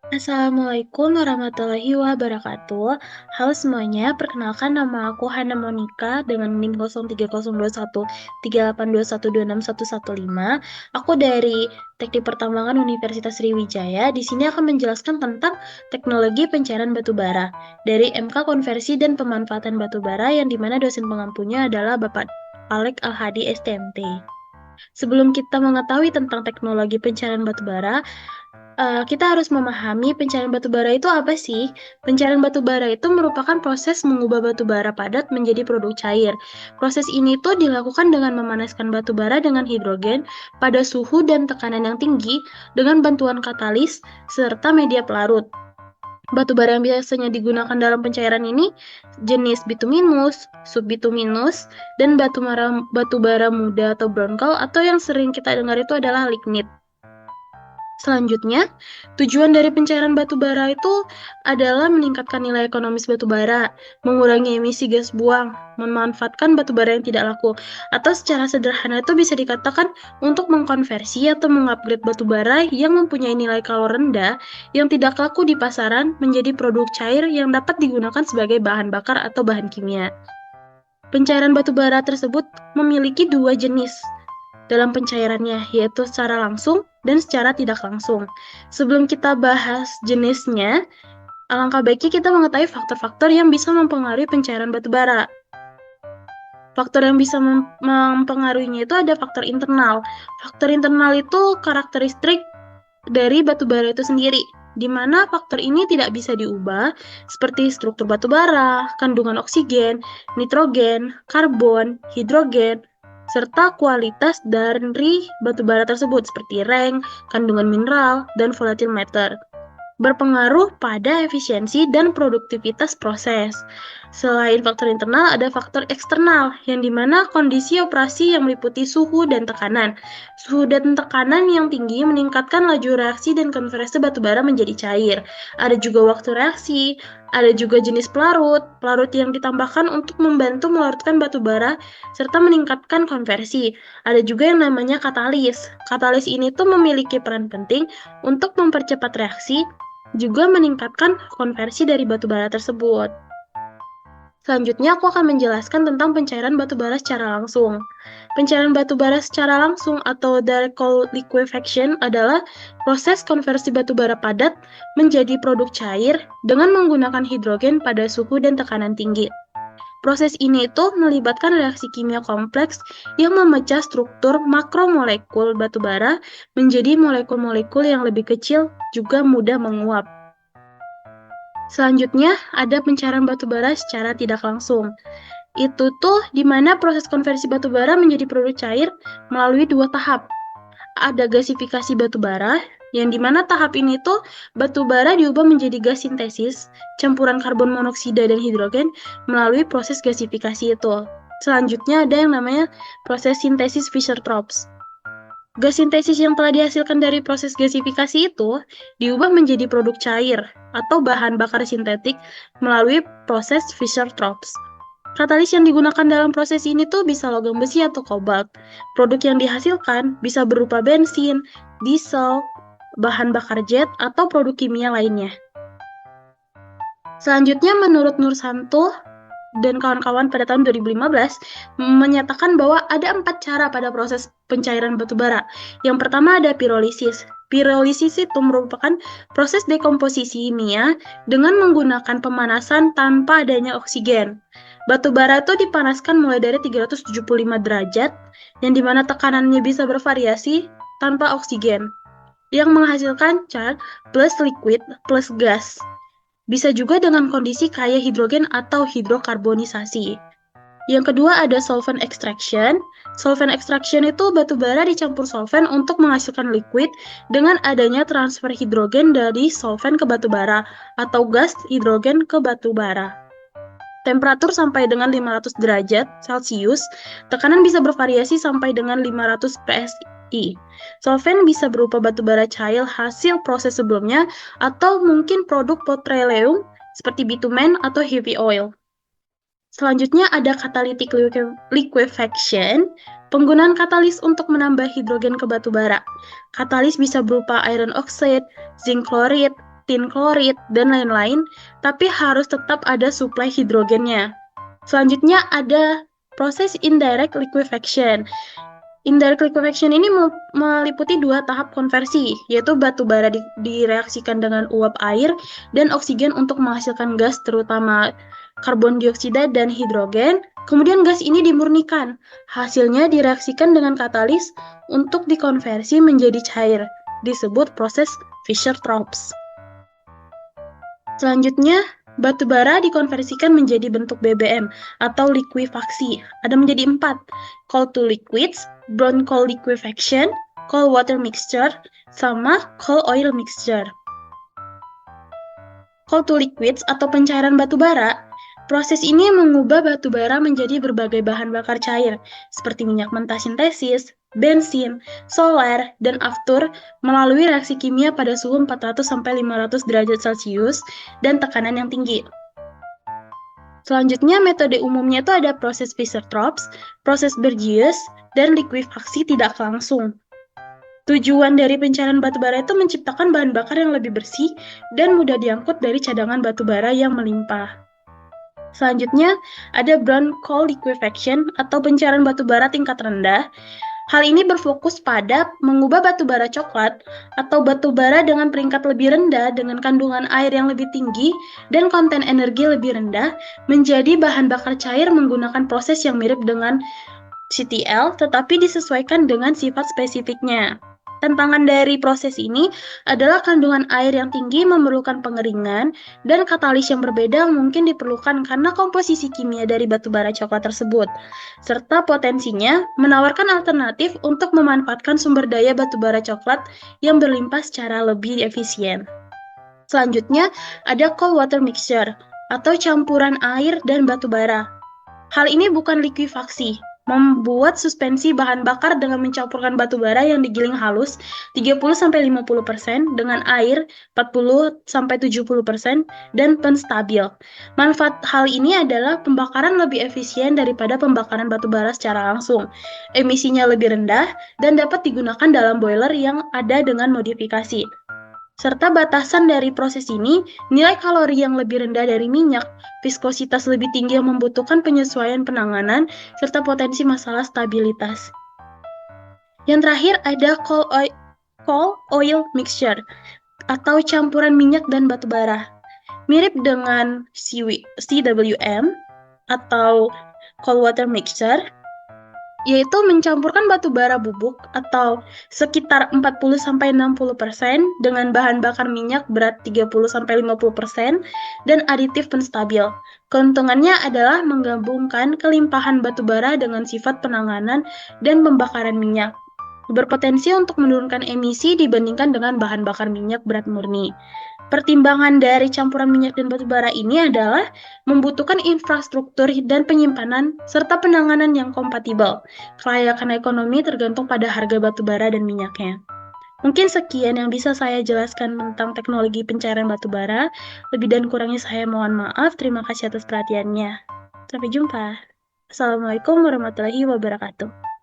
Assalamualaikum warahmatullahi wabarakatuh. Halo semuanya, perkenalkan nama aku Hana Monica dengan NIM 03021382126115. Aku dari Teknik Pertambangan Universitas Sriwijaya. Di sini akan menjelaskan tentang teknologi pencairan batu bara dari MK Konversi dan Pemanfaatan Batu Bara yang dimana dosen pengampunya adalah Bapak Alek Al-Hadi STMT. Sebelum kita mengetahui tentang teknologi pencairan batu bara, kita harus memahami pencairan batu bara itu apa sih? Pencairan batu bara itu merupakan proses mengubah batu bara padat menjadi produk cair. Proses ini tuh dilakukan dengan memanaskan batu bara dengan hidrogen pada suhu dan tekanan yang tinggi dengan bantuan katalis serta media pelarut. Batu bara yang biasanya digunakan dalam pencairan ini jenis bituminus, subbituminus, dan batu bara muda atau brown coal atau yang sering kita dengar itu adalah lignit. Selanjutnya, tujuan dari pencairan batu bara itu adalah meningkatkan nilai ekonomis batu bara, mengurangi emisi gas buang, memanfaatkan batu bara yang tidak laku, atau secara sederhana itu bisa dikatakan untuk mengkonversi atau mengupgrade batu bara yang mempunyai nilai kalor rendah yang tidak laku di pasaran menjadi produk cair yang dapat digunakan sebagai bahan bakar atau bahan kimia. Pencairan batu bara tersebut memiliki dua jenis dalam pencairannya, yaitu secara langsung dan secara tidak langsung. Sebelum kita bahas jenisnya, alangkah baiknya kita mengetahui faktor-faktor yang bisa mempengaruhi pencairan batu bara. Faktor yang bisa mempengaruhinya itu ada faktor internal. Faktor internal itu karakteristik dari batu bara itu sendiri, di mana faktor ini tidak bisa diubah, seperti struktur batu bara, kandungan oksigen, nitrogen, karbon, hidrogen, serta kualitas dari batu bara tersebut seperti rank, kandungan mineral, dan volatile matter. Berpengaruh pada efisiensi dan produktivitas proses. Selain faktor internal, ada faktor eksternal, yang dimana kondisi operasi yang meliputi suhu dan tekanan. Suhu dan tekanan yang tinggi meningkatkan laju reaksi dan konversi batu bara menjadi cair. Ada juga waktu reaksi, ada juga jenis pelarut, pelarut yang ditambahkan untuk membantu melarutkan batu bara, serta meningkatkan konversi. Ada juga yang namanya katalis. Katalis ini tuh memiliki peran penting untuk mempercepat reaksi, juga meningkatkan konversi dari batu bara tersebut. Selanjutnya, aku akan menjelaskan tentang pencairan batu bara secara langsung. Pencairan batu bara secara langsung atau direct coal liquefaction adalah proses konversi batu bara padat menjadi produk cair dengan menggunakan hidrogen pada suhu dan tekanan tinggi. Proses ini itu melibatkan reaksi kimia kompleks yang memecah struktur makromolekul batu bara menjadi molekul-molekul yang lebih kecil juga mudah menguap. Selanjutnya, ada pencairan batu bara secara tidak langsung. Itu tuh di mana proses konversi batu bara menjadi produk cair melalui dua tahap. Ada gasifikasi batu bara, yang dimana tahap ini tuh batu bara diubah menjadi gas sintesis, campuran karbon monoksida dan hidrogen melalui proses gasifikasi itu. Selanjutnya ada yang namanya proses sintesis Fischer-Tropsch. Gas sintesis yang telah dihasilkan dari proses gasifikasi itu diubah menjadi produk cair atau bahan bakar sintetik melalui proses Fischer-Tropsch. Katalis yang digunakan dalam proses ini tuh bisa logam besi atau kobalt. Produk yang dihasilkan bisa berupa bensin, diesel, bahan bakar jet, atau produk kimia lainnya. Selanjutnya, menurut Nursanto dan kawan-kawan pada tahun 2015 menyatakan bahwa ada 4 cara pada proses pencairan batu bara. Yang pertama ada pirolisis. Pirolisis itu merupakan proses dekomposisi kimia dengan menggunakan pemanasan tanpa adanya oksigen. Batu bara itu dipanaskan mulai dari 375 derajat, yang dimana tekanannya bisa bervariasi tanpa oksigen, yang menghasilkan cat plus liquid plus gas. Bisa juga dengan kondisi kaya hidrogen atau hidrokarbonisasi. Yang kedua ada solvent extraction. Solvent extraction itu batu bara dicampur solvent untuk menghasilkan liquid dengan adanya transfer hidrogen dari solvent ke batu bara atau gas hidrogen ke batu bara. Temperatur sampai dengan 500 derajat Celcius, tekanan bisa bervariasi sampai dengan 500 psi. Solvent bisa berupa batu bara cair hasil proses sebelumnya atau mungkin produk petroleum seperti bitumen atau heavy oil. Selanjutnya ada catalytic liquefaction, penggunaan katalis untuk menambah hidrogen ke batu bara. Katalis bisa berupa iron oxide, zinc chloride, tin klorid, dan lain-lain, tapi harus tetap ada suplai hidrogennya. Selanjutnya ada proses indirect liquefaction. Indirect liquefaction ini meliputi dua tahap konversi, yaitu batu bara direaksikan dengan uap air dan oksigen untuk menghasilkan gas terutama karbon dioksida dan hidrogen. Kemudian gas ini dimurnikan. Hasilnya direaksikan dengan katalis untuk dikonversi menjadi cair, disebut proses Fischer-Tropsch. Selanjutnya, batu bara dikonversikan menjadi bentuk BBM atau likuifaksi. Ada menjadi 4, coal to liquids, brown coal liquefaction, coal water mixture, sama coal oil mixture. Coal to liquids atau pencairan batu bara, proses ini mengubah batu bara menjadi berbagai bahan bakar cair, seperti minyak mentah sintesis, bensin, solar, dan aftur melalui reaksi kimia pada suhu 400-500 derajat Celcius dan tekanan yang tinggi. Selanjutnya, metode umumnya itu ada proses Fischer-Tropsch, proses Bergius, dan likuifaksi tidak langsung. Tujuan dari pencairan batu bara itu menciptakan bahan bakar yang lebih bersih dan mudah diangkut dari cadangan batu bara yang melimpah. Selanjutnya, ada brown coal liquefaction atau pencairan batu bara tingkat rendah. Hal ini berfokus pada mengubah batu bara coklat atau batu bara dengan peringkat lebih rendah dengan kandungan air yang lebih tinggi dan konten energi lebih rendah menjadi bahan bakar cair menggunakan proses yang mirip dengan CTL tetapi disesuaikan dengan sifat spesifiknya. Tantangan dari proses ini adalah kandungan air yang tinggi memerlukan pengeringan dan katalis yang berbeda mungkin diperlukan karena komposisi kimia dari batu bara coklat tersebut, serta potensinya menawarkan alternatif untuk memanfaatkan sumber daya batu bara coklat yang berlimpah secara lebih efisien. Selanjutnya, ada coal water mixture atau campuran air dan batu bara. Hal ini bukan likuifaksi, membuat suspensi bahan bakar dengan mencampurkan batu bara yang digiling halus 30-50% dengan air 40-70% dan penstabil. Manfaat hal ini adalah pembakaran lebih efisien daripada pembakaran batu bara secara langsung. Emisinya lebih rendah dan dapat digunakan dalam boiler yang ada dengan modifikasi. Serta batasan dari proses ini, nilai kalori yang lebih rendah dari minyak, viskositas lebih tinggi yang membutuhkan penyesuaian penanganan, serta potensi masalah stabilitas. Yang terakhir ada coal oil mixture, atau campuran minyak dan batu bara. Mirip dengan CWM, atau coal water mixture, yaitu mencampurkan batu bara bubuk atau sekitar 40-60% dengan bahan bakar minyak berat 30-50% dan aditif penstabil. Keuntungannya adalah menggabungkan kelimpahan batu bara dengan sifat penanganan dan pembakaran minyak. Berpotensi untuk menurunkan emisi dibandingkan dengan bahan bakar minyak berat murni. Pertimbangan dari campuran minyak dan batu bara ini adalah membutuhkan infrastruktur dan penyimpanan serta penanganan yang kompatibel. Kelayakan ekonomi tergantung pada harga batu bara dan minyaknya. Mungkin sekian yang bisa saya jelaskan tentang teknologi pencairan batu bara. Lebih dan kurangnya saya mohon maaf. Terima kasih atas perhatiannya. Sampai jumpa. Assalamualaikum warahmatullahi wabarakatuh.